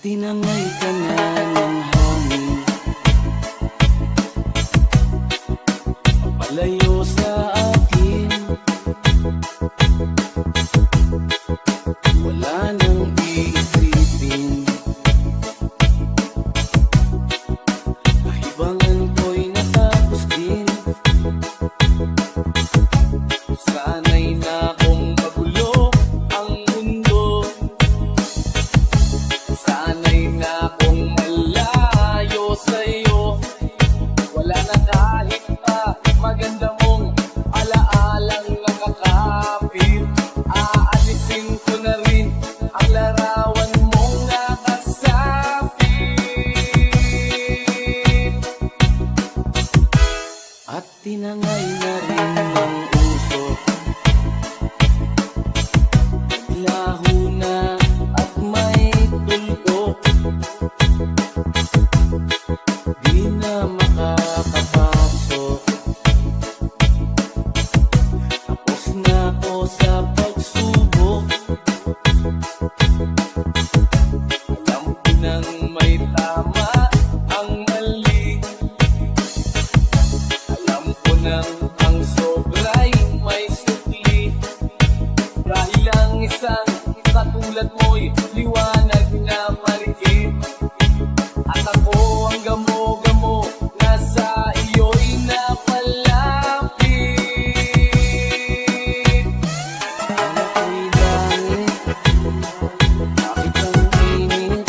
Tinangay ka na ng hangin, palayo sa akin. Wala nang iisipin, kahibangan ko'y natapos din. Sana'y na akong magulo ang mundo, sana'y na akong malayo sa'yo. Wala na kahit pa maganda mong alaalang nakakapit. Aalisin ko na rin ang larawan mong nakasapit. At tinangay na rin ng usok, laho na at may tuldok. Di na makakapasok, tapos na ako sa pagsubok. Alam ko nang may tama ang mali, alam ko nang ang sobra'y may sukli. Dahil ang isang katulad mo'y liwanag na malikit, at ako ang gamo-gamo na sa iyo'y napalapit. Ang ako'y langit, bakit ang init?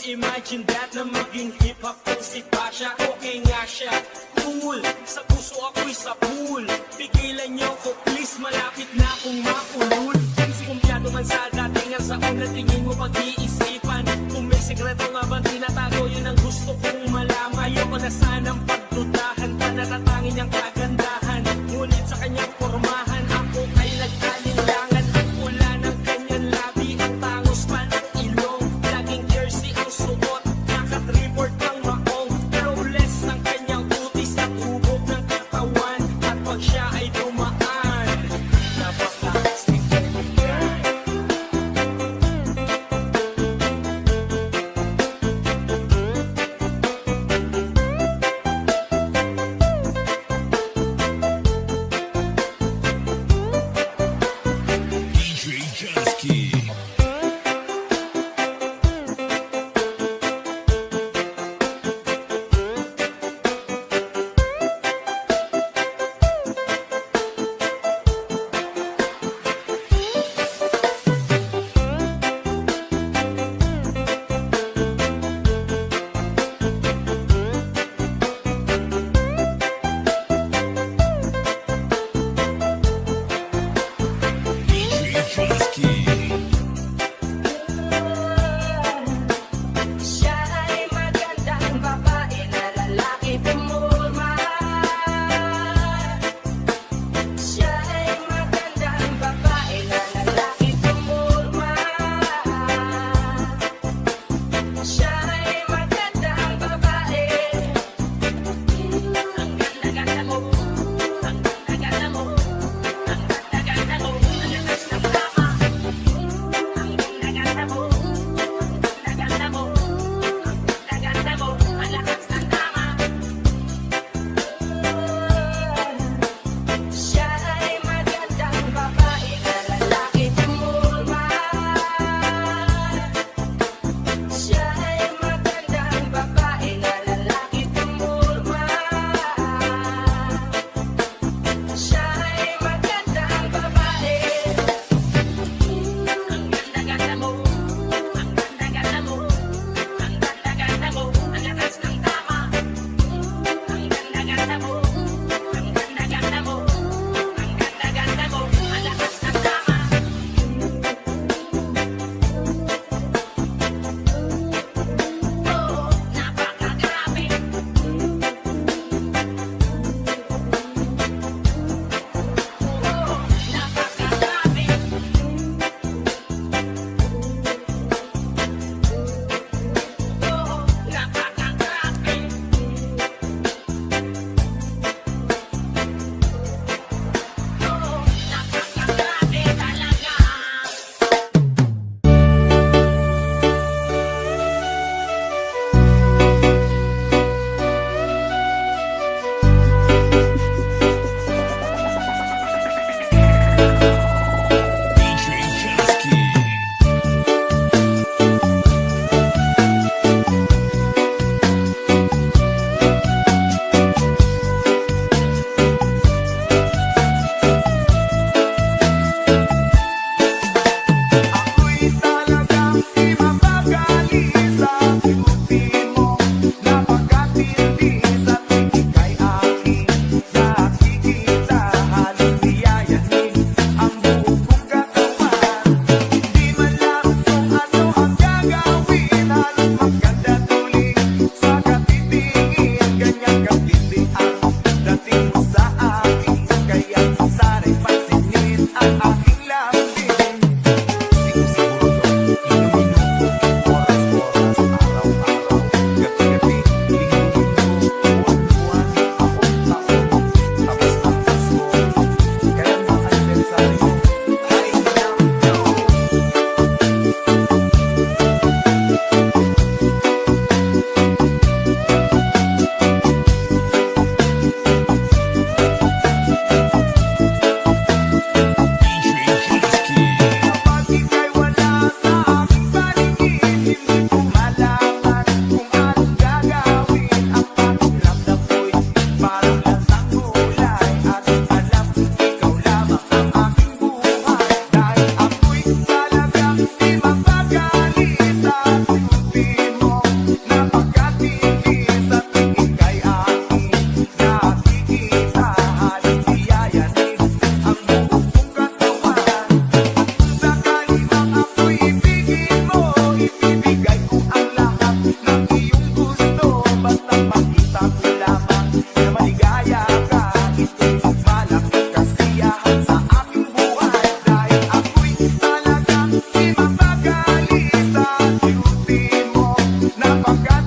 imagine that na maging hip-hop kung si Pasha. Okay nga siya, cool. Sa puso ako'y sa pool. Pigilan niyo ko please, malapit na akong makulul. Sikumpyado man sa datingan sa una, tingin mo pag-iisipan. Kung may sekreto nga bang tinatago, yun ang gusto kong malaman. Ayoko na sanang pagdudahan pa, natatangin niyang kagandahan. Ngunit sa kanyang pormahan, ako ay nagkalinlangan. Ang pula ng kanyang labi, ang tangos pa ng ilong. Laging jersey ang suot, nakat-report ng maong. Flawless ng kanyang utis at hubog ng katawan. At pag siya ay dumaan, napaka-astig kaibigan. DJ Jusky. DJ Jusky. Siya ay magandang babae na lalaki pumurma. Siya ay magandang babae na lalaki pumurma. Siya ay magandang babae. Ang ganda-ganda mo, ang ganda-ganda mo, ang ganda-ganda mo, ang lakas ng tama. Ang ganda-ganda mo, ang ganda mo, ang ganda mo, ang lakas ng tama. Siya ay magandang babae na lalaki pumurma. Siya ay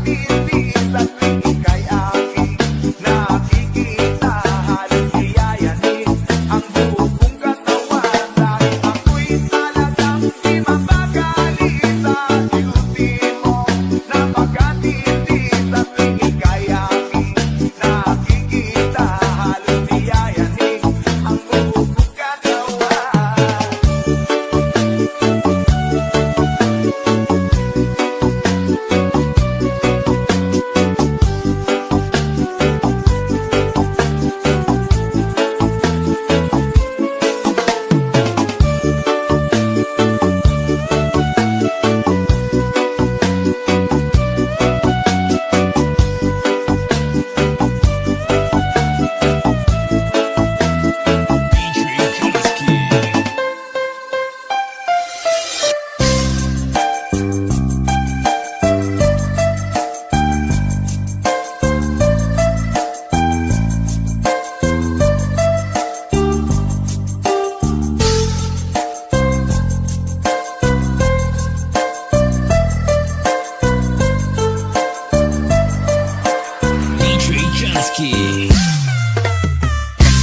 mapakatindi sa tuwing ika'y aking nakikita. Halos iyayanig ang buo kong katawan dahil ako'y talagang di mapakali sa beauty mo. Napakatindi sa tuwing ika'y aking nakikita. Halos iyayanig ang buo kong katawan. DJ Chelsky. DJ Chelsky.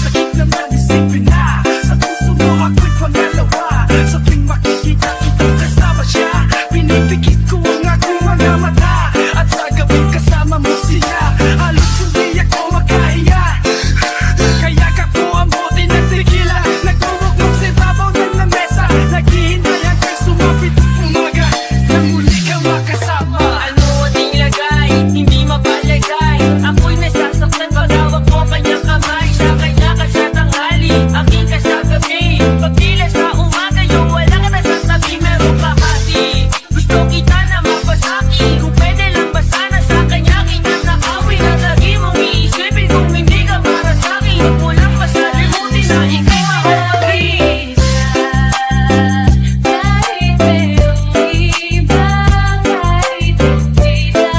Sakit naman isipin na sa puso mo ako'y pangalawa. Sa tuwing makikita ito kasama siya, pinipikit ko ang aking mga mata. At sa gabing kasama mo siya, halos hindi ako makahiya. Kaya kako ang bote ng tequila, nagurugnog sa ibabaw ng lamesa. Naghihintay hanggang sumapit ang umaga, nang muli kang makasama. Ano ating lagay, hindi mapalagay. Ako'y nasasaktan pag hawak mo kanyang kamay. Sa kanya ka sa tanghali, aking ka sa gabi. Pagkila sa umaga, yung wala ka na sa tabi, meron pa hati. Gusto kita na mapasaki, kung pwede lang ba sana sa kanya kita nakawin. At lagi mong iisipin kung hindi ka para sa'kin. Huwag mo lang pasalimutin na ika'y mahalagin. Kahit merong iba, kahit hindi na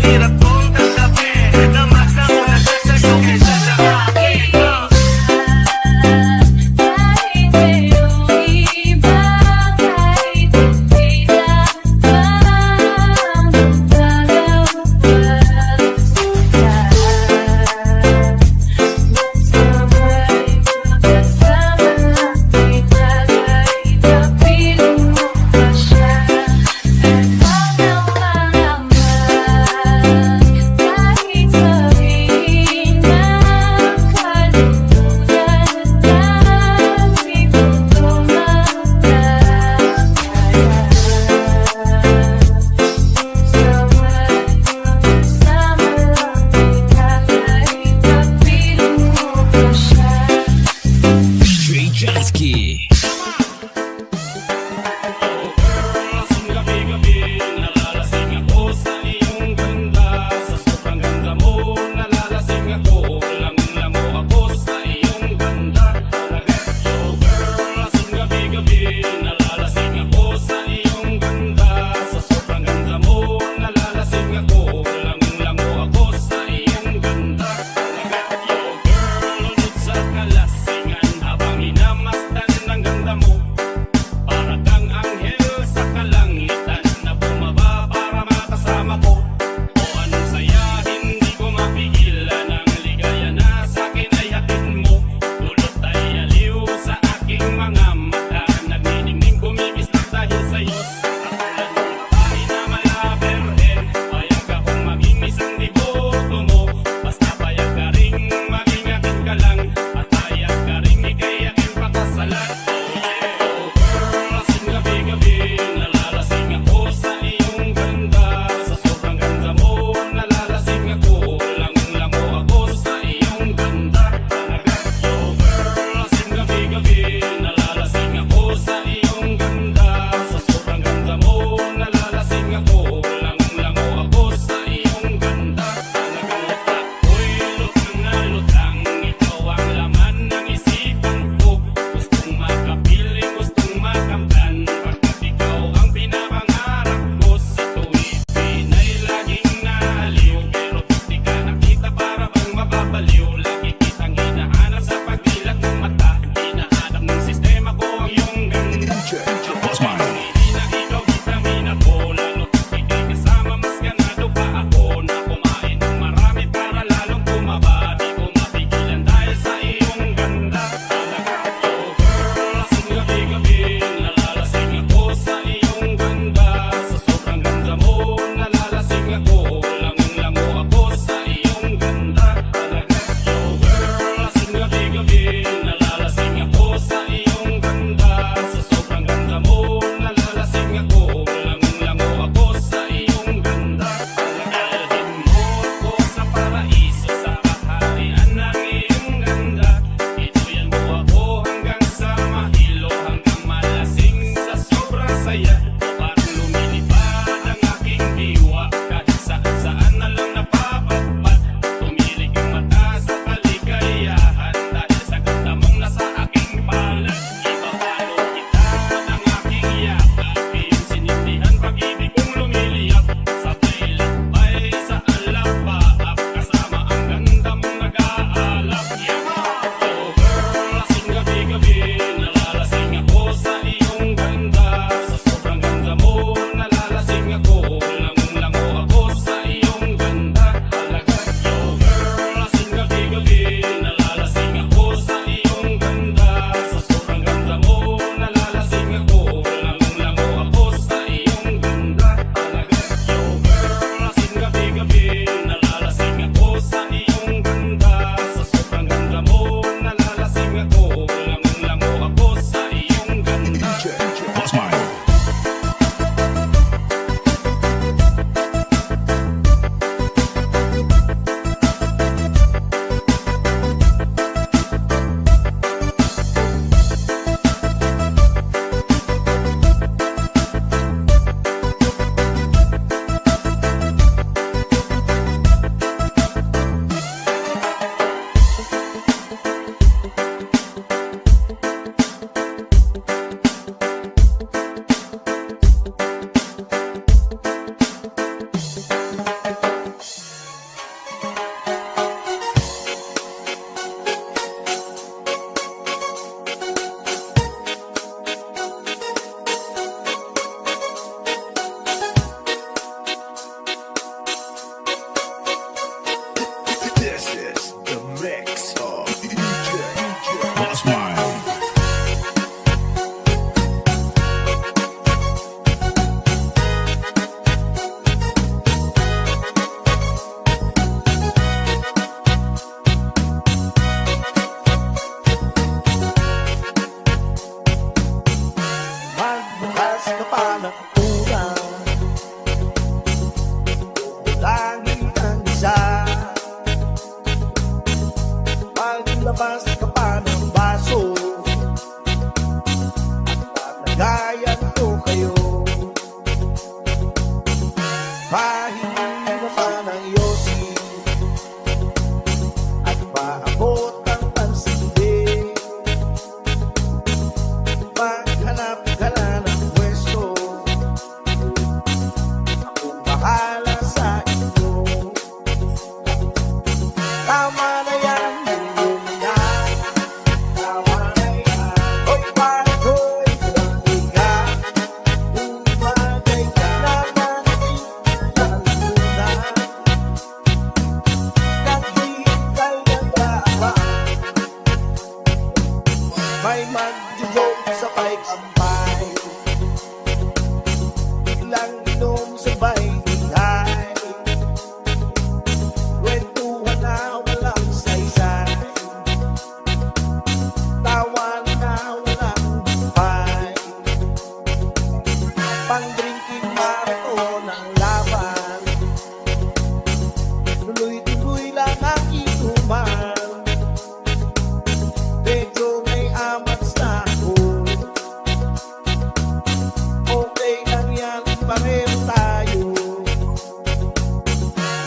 Hirap kong tanggapin na mas nauna siya sa'yo kaysa sa akin. Kahit merong iba, kahit hindi na magagawa sila. Sabay magkasama lang kita kahit napiling mo pa siya. Ikaw naman naman.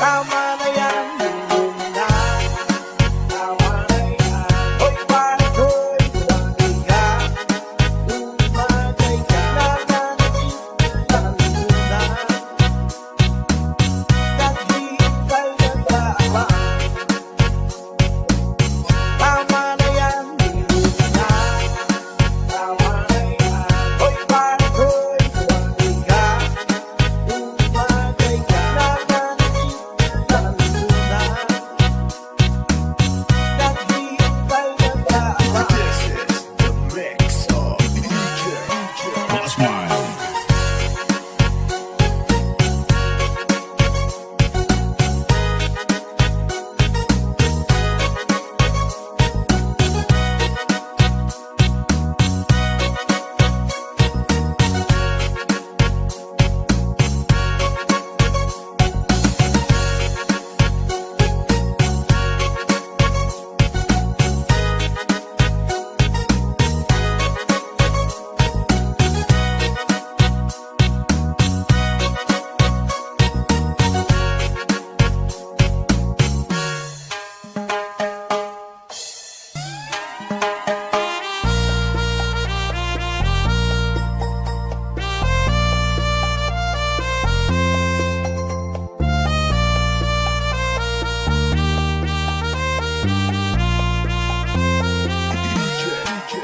Tama na yan, yun na. Tama na yan. Hoy, patoy, buwagay ka. Umagay ka na nagtitala. Naghihintay na tama. Tama na yan, yun na. Tama na yan. Hoy, patoy, buwagay ka. Umagay ka na nagtitala. Naghihintay na tama. This is the mix of DJ Boss Mind.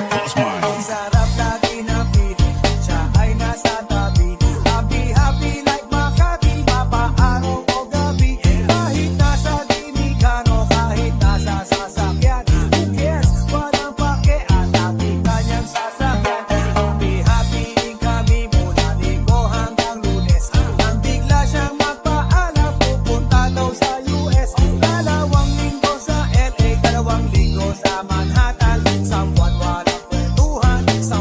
Boss Mind. Ang sarap lagi na feeling, siya ay nasa tabi. Happy, happy like Makati, mapaaraw o gabi. Kahit nasa dinigan o kahit nasa sasakyan. Who cares? Walang pake at ating kanyang sasakyan. Happy, happy din kami mula Linggo hanggang Lunes. Nang bigla siyang magpaalam, pupunta daw sa US. 2 linggo sa LA, 2 linggo sa Manhattan. Isang buwan walang kwentuhan, 10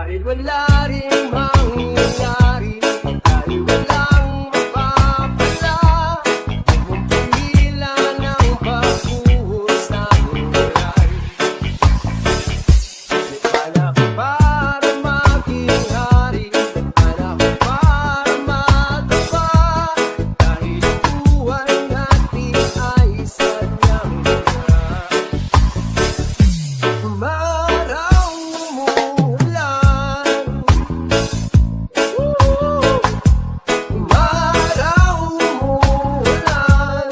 Kahit wala rin mangyayari, kahit walang mapapala, huwag mong pigilan ang pagbuhos ng ulan. Anak para maging hari, anak para matupad, dahil ang buhay natin ay sadyang hirap. Umaraw, umuulan, umaraw, umuulan,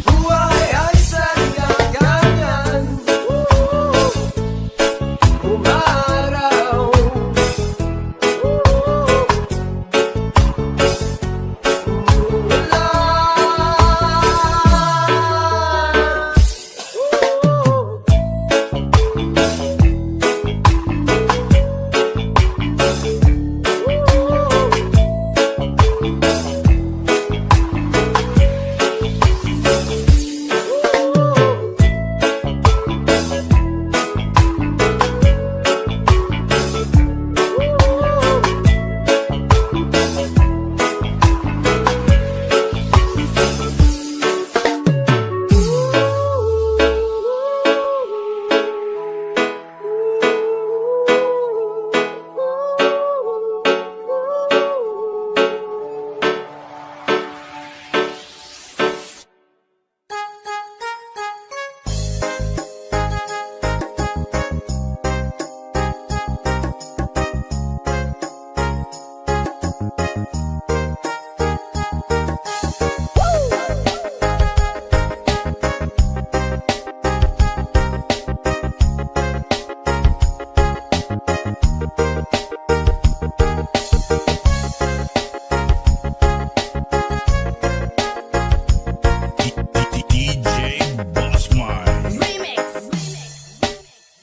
buhay ay sadyang ganyan. Umaraw, umuulan. DJ Boss Mine.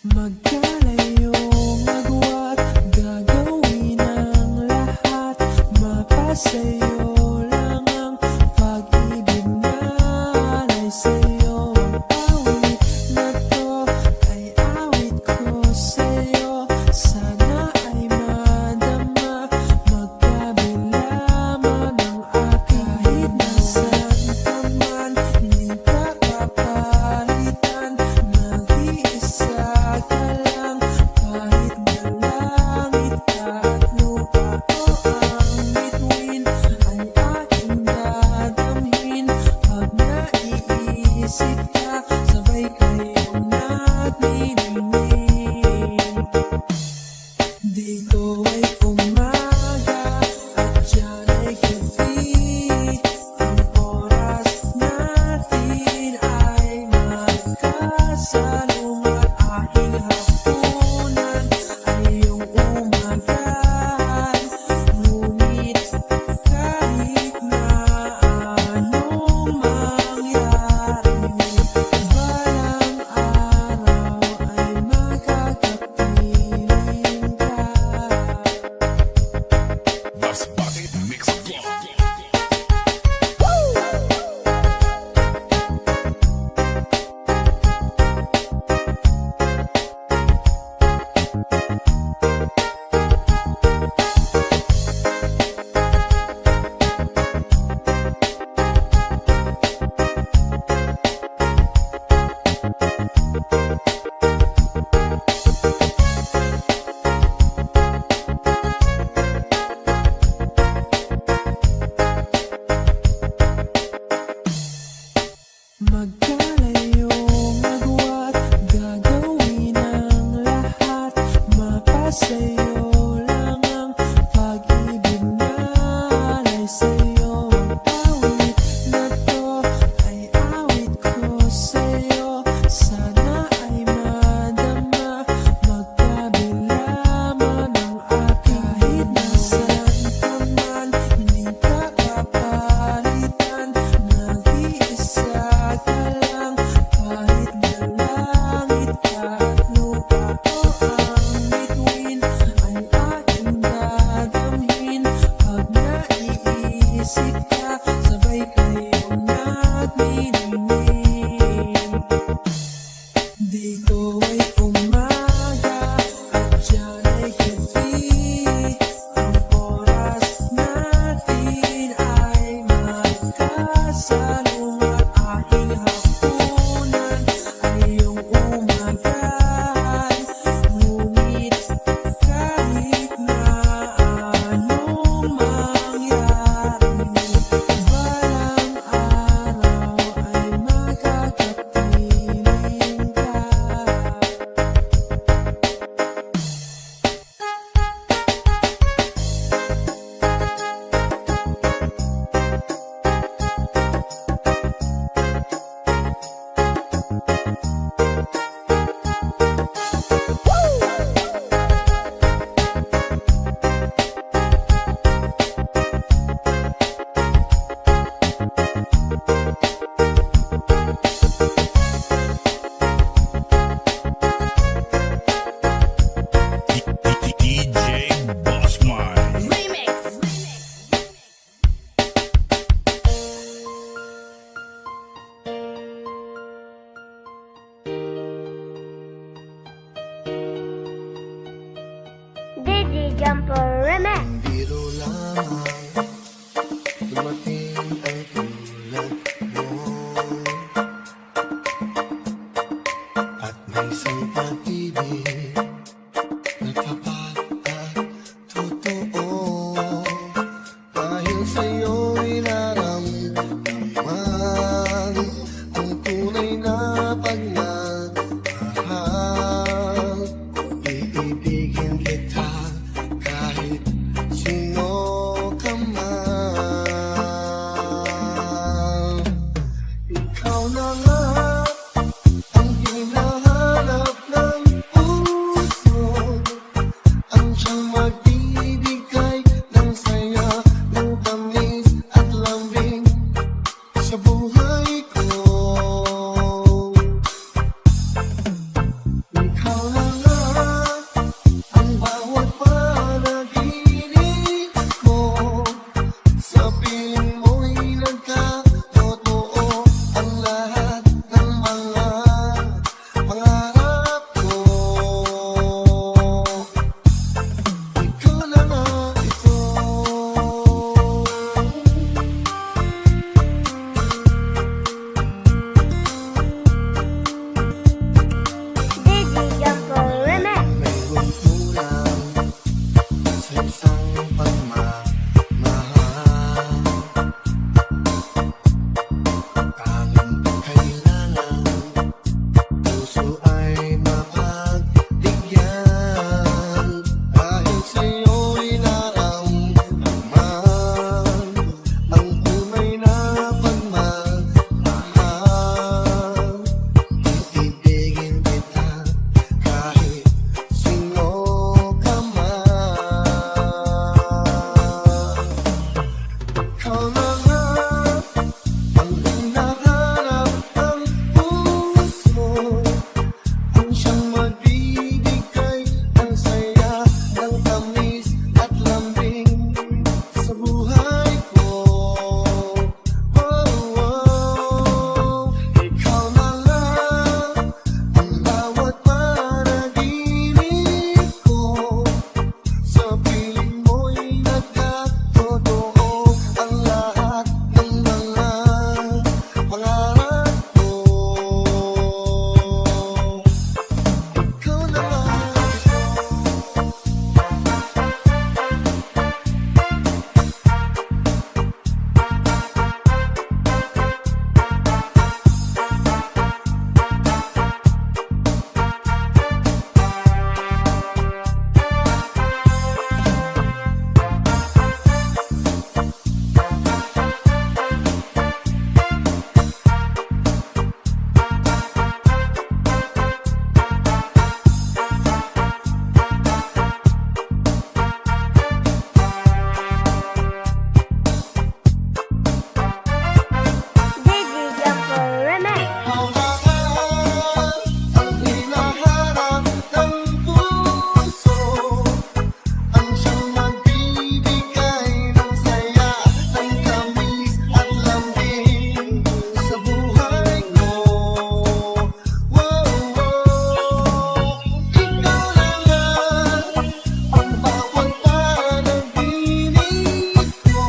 Magkalayo, magwat, gagawin ang lahat, mapasayo lang ang pag-ibig na alay sa'yo. Ang awit na to ay awit ko sa'yo, sana ay madama, magkabila man ang aking kahit nasaan ka man, hindi ka papalitan, mag-iisa ka lang, kahit na langit at lupa o ang bituin ay aking dadamhin. Pag naiisip ka, sabay kayong naniningning. Dito ay umaga at diyan ay gabi, ang oras natin ay magkasalungat. Aking hapunan ay iyong umagahan, ngunit kahit na anong mangyari, balang araw ay makakapiling ka. Boss Mix Vlog. Magkalayo, magwat, gagawin ang lahat, mapasayo lang ang pag-ibig na alay sa'yo. Ang awit na to ay awit ko sa'yo, sana ay madama, magkabila man ang aking kahit nasaan ka man, hindi ka papalitan, mag-iisa ka lang, kahit na langit at lupa o ang bituin ay aking dadamhin. Pag naiisip ka, sabay kayong naniningning. Dito ay umaga Jumper Remix. Biro lamang dumating ang tulad mo, at may isang pag-ibig na tapat at totoo. Dahil sa'yo'y naramdaman ang tunay na pagmamahal. Iibigin kita kahit sino ka man. Ikaw na nga ang hinahanap ng puso, ang siyang magbibigay ng saya, ng tamis at lambing sa buhay ko. Ikaw na nga ang bawat panaginip ko, sa piling mo'y nagkatotoo ang lahat ng mga pangarap ko. Ikaw na nga ito. Digi Jumper Remix. Mayroong kulang sa isang pagmamahal. Tanging kailangan puso ay mapagbigyan. Dahil sa'yo'y naramdaman ang tunay na pagmamahal. Iibigin kita kahit sino ka man. Ikaw na nga ang hinahanap ng puso, ang siyang magbibigay ng saya, ng tamis at lambing sa buhay ko. Ikaw na nga ang bawat panaginip ko, sa piling mo'y nagkatotoo ang lahat ng mga pangarap ko. Ikaw na nga Digi Jumper Remix. ang hinahanap ng puso, ang siyang magbibigay ng saya, ng tamis at lambing sa buhay ko. Ikaw na nga ang bawat panaginip ko,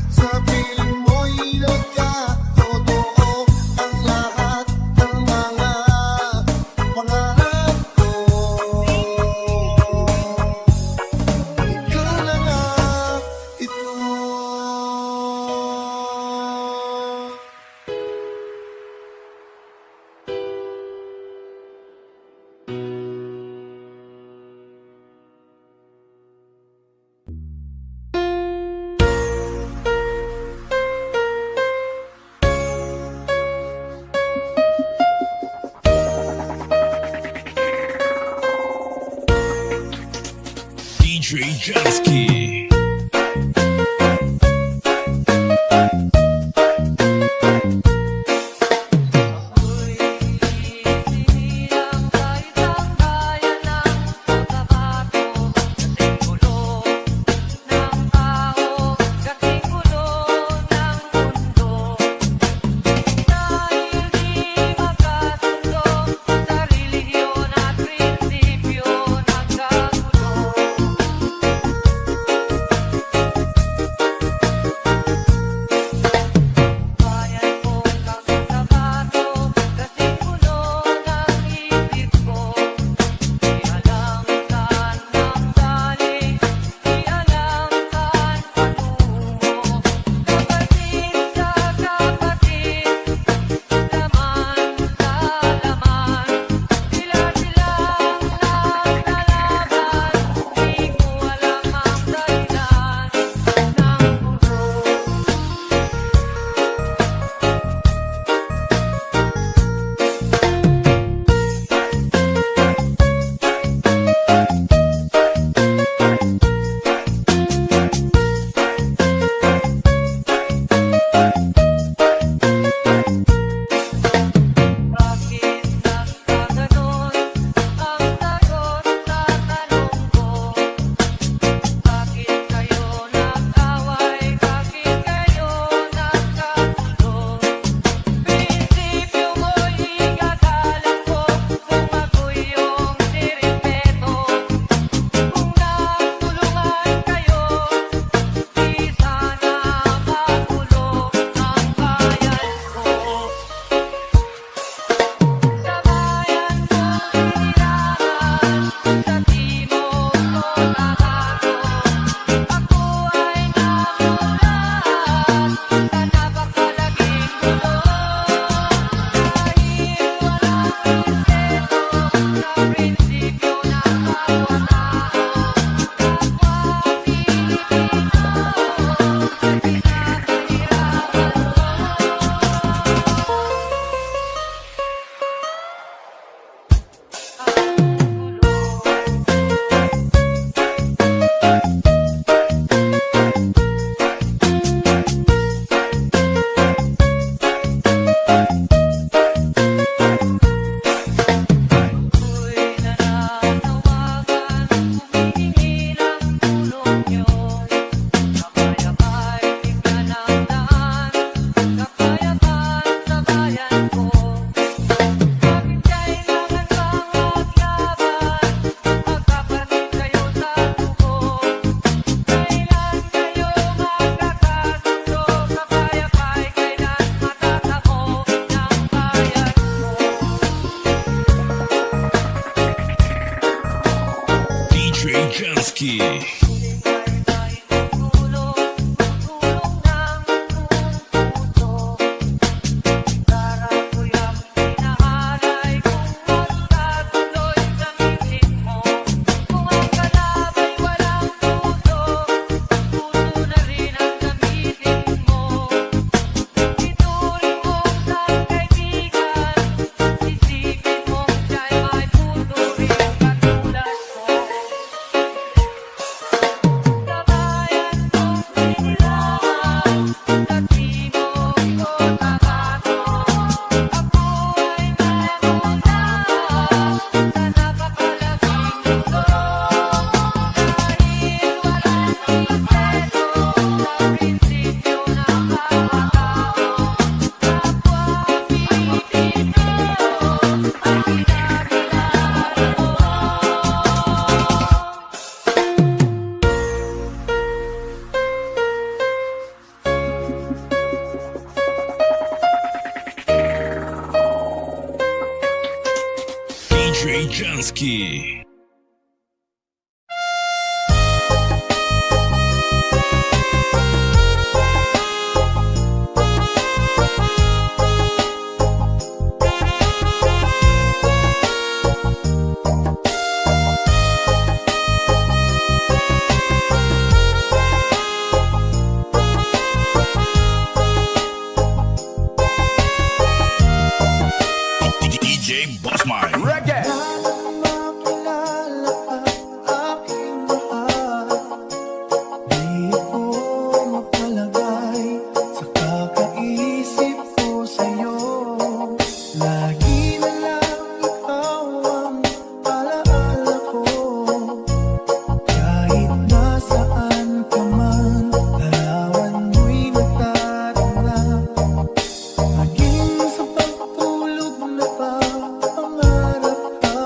sa piling mo'y nagkatotoo ang lahat ng mga pangarap ko. Ikaw na nga ito. DJ Jansky. Sa relihiyon at prinsipyo ng kagulo. Jansky. DJ Jansky. DJ Bossman. Makilala ka, aking mahal. Di ko mapalagay sa kakaisip ko sa'yo. Lagi na lang ikaw ang alaala ko. Kahit nasaan ka man, larawan mo'y nagtatala. Maging sa pagtulog na pangarap ka.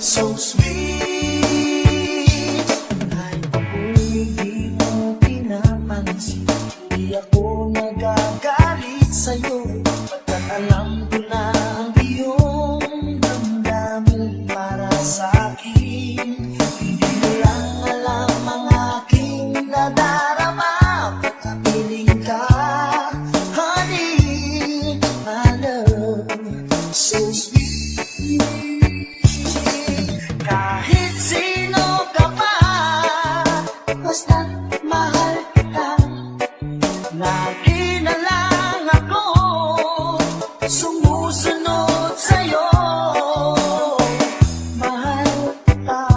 so sweet. Kahit ako'y di mo pinapansin, hindi ako nagagalit sa'yo, pagkat alam ko na ang iyong damdamin para sa'kin. Hindi mo lang alam ang aking nadarama pagkapiling ka, honey, my love, so sweet. Kahit sino ka pa, basta't mahal kita, lagi na lang ako sumusunod sa'yo. Mahal kita,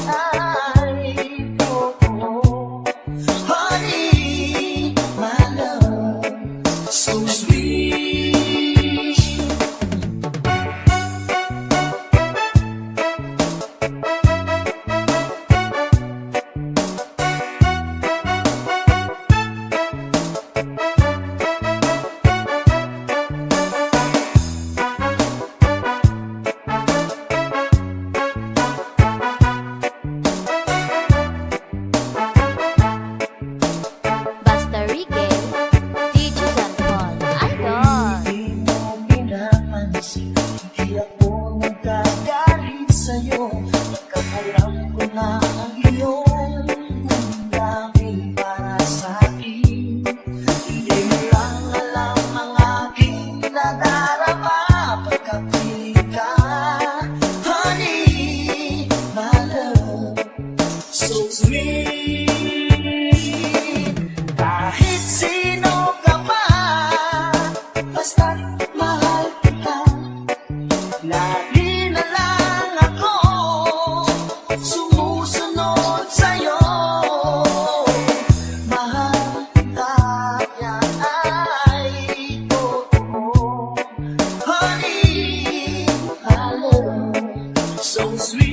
ay totoo, honey, my love, so sweet. Basta Ricky, DJ John Idol. Hindi mo pinapansin, hindi ako nagagalit sa'yo, pagkat alam ko na ang iyong damdamin para sa'kin. Hindi mo lang alam ang aking nadarama pagkapiling ka, honey, my love, so sweet. Kahit sino ka pa, basta't mahal kita, lagi na lang ako sumusunod sa'yo. Mahal kita, yan ay totoo, honey, my love, so sweet.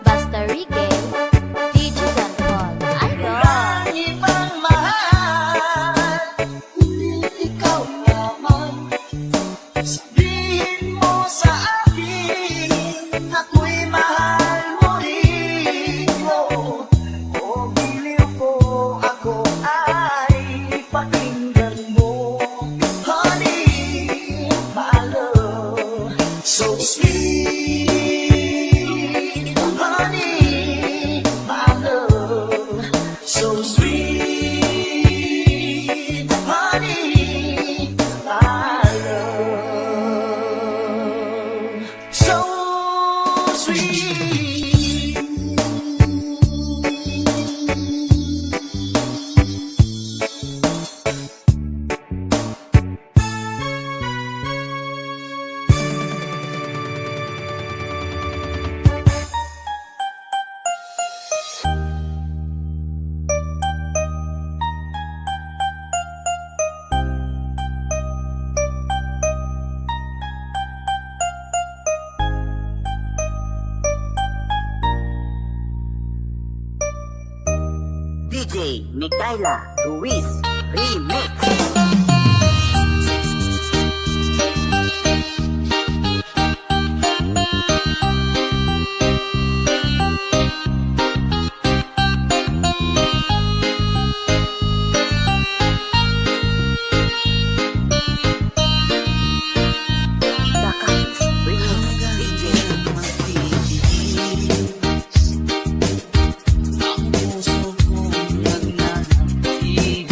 Basta Ricky, DJ John Idol. Walang ibang mahal, kundi ikaw lamang. Sabihin mo sa akin, ako'y mahal mo rin. O biliw ko, ako ay pakinggan mo, honey, my love, so sweet. Honey, my love, so sweet. Honey, my love, so sweet. DJ Micaela Ruiz Remix. Bacchus Remix DJ. Ang puso kong nagnanapig,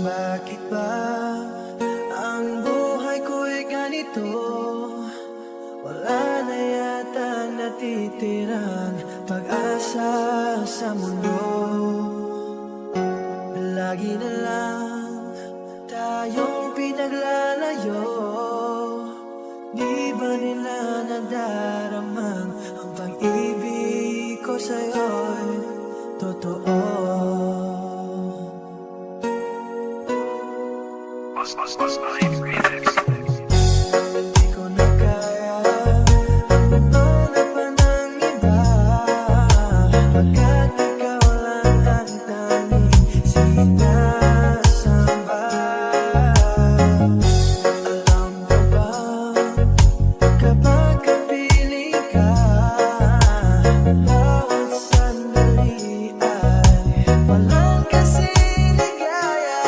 Bakit ba ang buhay ko'y ganito? Wala na yata natitirang pag-asa sa mundo. Lagi na lang tayong pinaglalayo. Di ba nila nadaramang ang pag-ibig ko sa'yo'y totoo? Di ko na kaya ang bumanap pa ng iba, pagkat ikaw lang ang tanging sinasamba. Alam mo ba, kapag kapiling ka, bawat sandali ay walang kasing ligaya.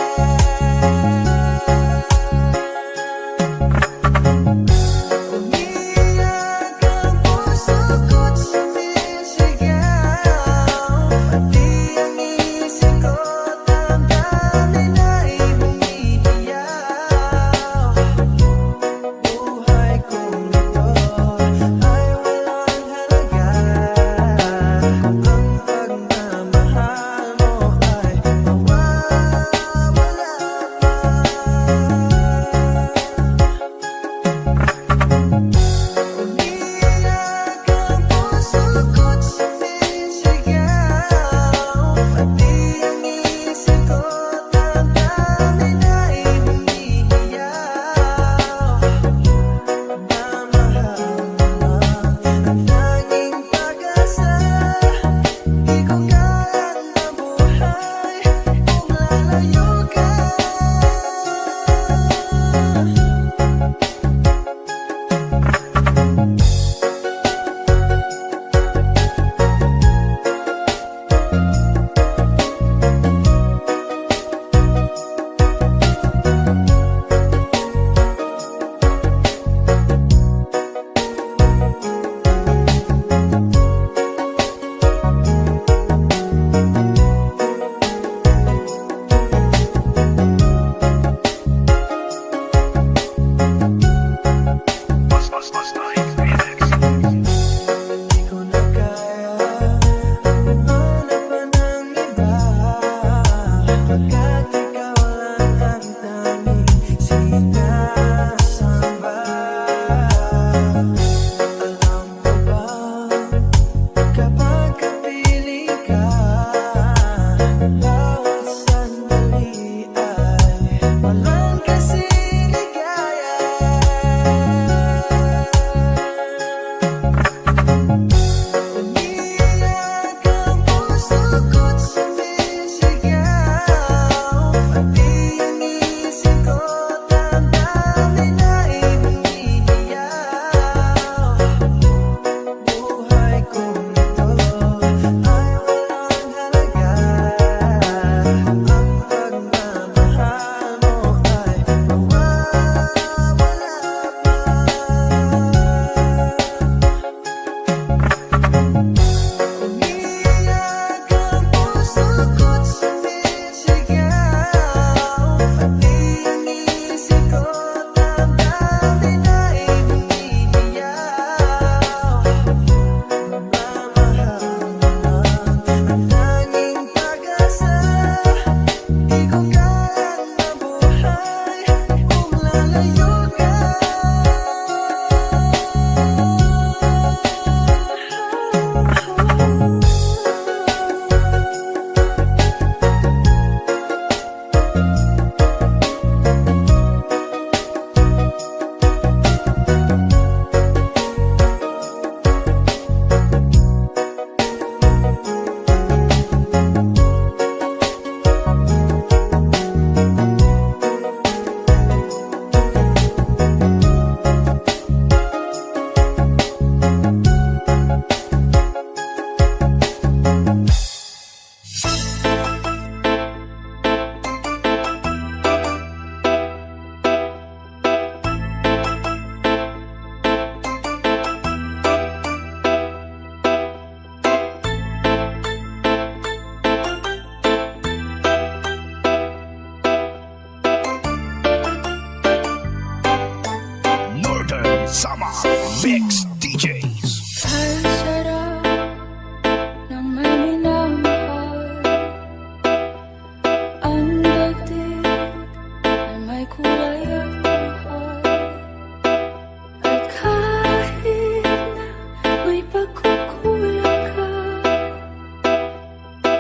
Umiiyak ang puso ko't sumisigaw.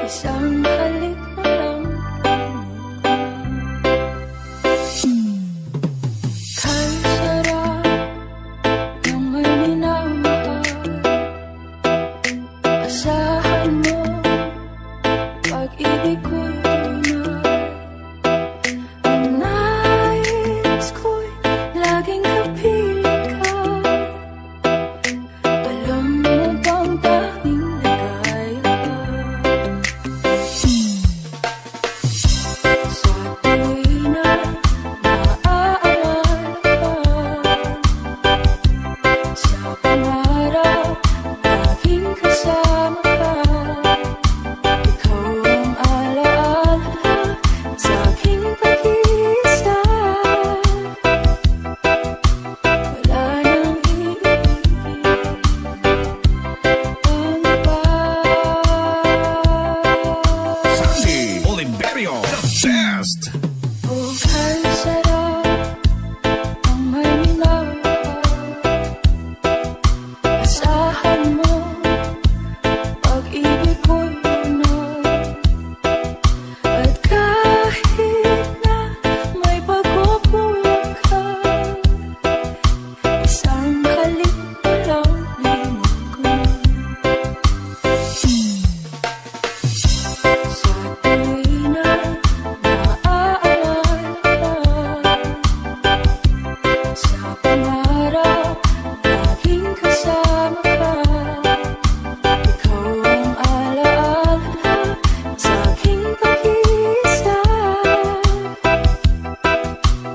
Isang halik na lang kay sarap ng may minamahal. Asahan mo, pag-ibig ko'y tunay. Ang nais ko'y laging kapiling ka. Alam mo bang tanging ligaya ka? Sa tuwing na naaalala ka, sa pangarap laging kasama ka. Ikaw ang alaala sa aking pag-iisa. Wala nang iibigin pang iba. Sandy Oliverio, the best. Oh, kay sarap ang may minamahal. Asahan mo, pag-ibig ko'y tunay. At kahit na may pagkukulang ka, isang halik na lang limang ko. Sa tuwing na naaalala ka, sa pangarap laging kasama ka. Ikaw ang alaala sa aking pag-iisa.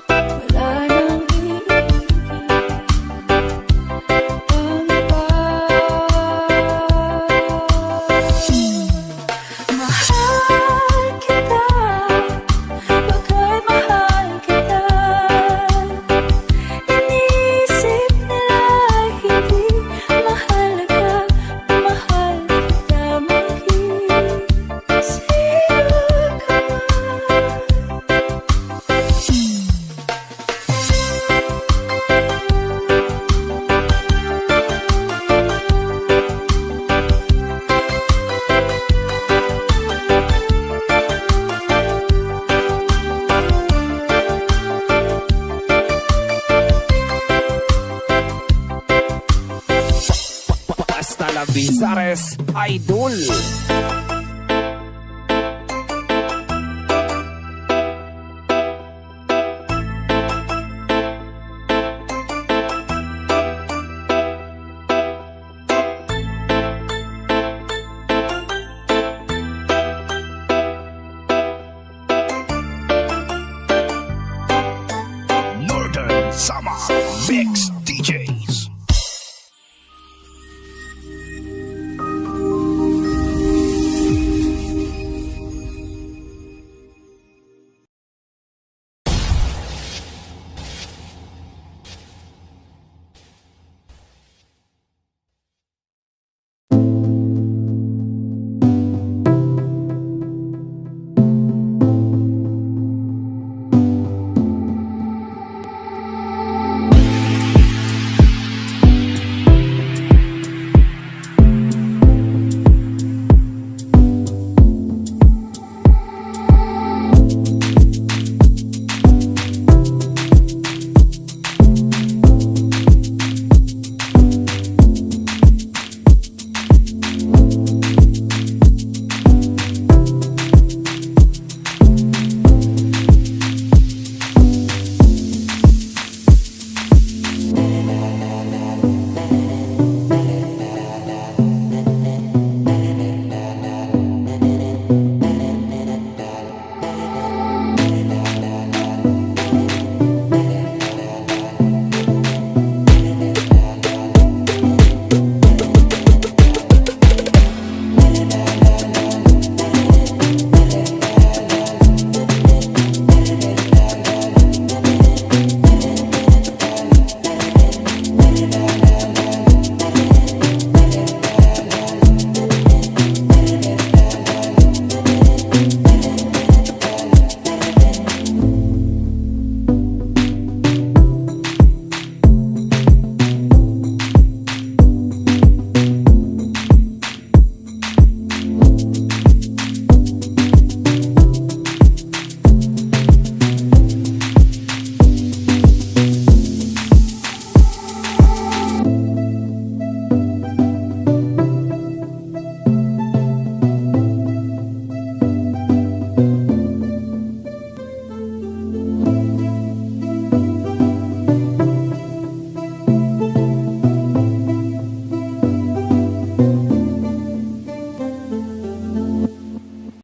Wala nang iibigin pang iba. Mahal kita, bagay mahal kita. Inisip nila hindi mahalaga, mahal kita mag-isip ka Hasta la Bizares Idol.